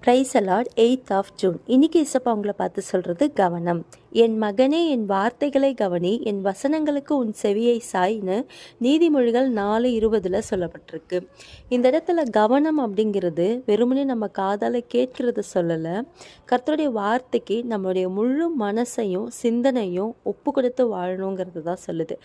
Price allot 8th of June. இன்னைக்கு இசப்பா உங்களை பார்த்து சொல்கிறது கவனம். என் மகனே, என் வார்த்தைகளை கவனி, என் வசனங்களுக்கு உன் செவியை சாய்னு நீதிமொழிகள் 4:20 சொல்லப்பட்டிருக்கு. இந்த இடத்துல கவனம் அப்படிங்கிறது வெறுமனே நம்ம காதால் கேட்கிறத சொல்லலை. கர்த்தருடைய வார்த்தைக்கு நம்மளுடைய முழு மனசையும் சிந்தனையும் ஒப்பு கொடுத்து வாழணுங்கிறது தான் சொல்லுது.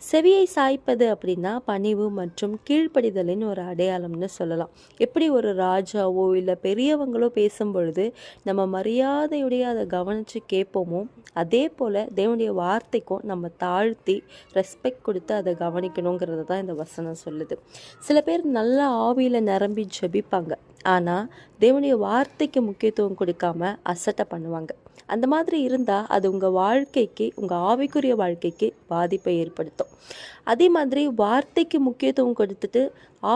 செவியை சாய்ப்பது அப்படின்னா பணிவு மற்றும் கீழ்ப்படிதலின் ஒரு அடையாளம்னு சொல்லலாம். எப்படி ஒரு ராஜாவோ இல்லை பெரியவங்களோ பேசும் பொழுது நம்ம மரியாதையுடைய அதை கவனித்து கேட்போமோ, அதே போல் தேவனுடைய வார்த்தைக்கும் நம்ம தாழ்த்தி ரெஸ்பெக்ட் கொடுத்து அதை கவனிக்கணுங்கிறது தான் இந்த வசனம் சொல்லுது. சில பேர் நல்ல ஆவியில் நிரம்பி ஜெபிப்பாங்க, ஆனால் தேவனுடைய வார்த்தைக்கு முக்கியத்துவம் கொடுக்காம அசட்டை பண்ணுவாங்க. அந்த மாதிரி இருந்தால் அது உங்கள் வாழ்க்கைக்கு, உங்கள் ஆவிக்குரிய வாழ்க்கைக்கு பாதிப்பை ஏற்படுத்தும். அதே மாதிரி வார்த்தைக்கு முக்கியத்துவம் கொடுத்துட்டு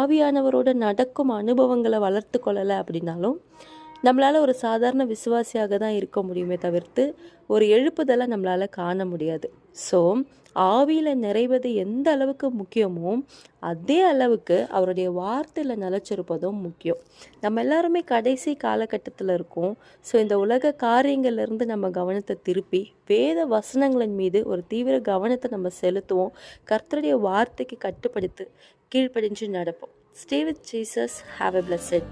ஆவியானவரோட நடக்கும் அனுபவங்களை வளர்த்து கொள்ளலை அப்படின்னாலும் நம்மளால் ஒரு சாதாரண விசுவாசியாக தான் இருக்க முடியுமே தவிர்த்து ஒரு எழுப்புதலை நம்மளால் காண முடியாது. ஸோ ஆவியில் நிறைவது எந்த அளவுக்கு முக்கியமோ அதே அளவுக்கு அவருடைய வார்த்தையில் நிலச்சிருப்பதும் முக்கியம். நம்ம எல்லாருமே கடைசி காலகட்டத்தில் இருக்கோம். ஸோ இந்த உலக காரியங்கள்லேருந்து நம்ம கவனத்தை திருப்பி வேத வசனங்களின் மீது ஒரு தீவிர கவனத்தை நம்ம செலுத்துவோம். கர்த்தருடைய வார்த்தைக்கு கட்டுப்படுத்தி கீழ்ப்படிஞ்சு நடப்போம். Stay with Jesus. Have a blessed.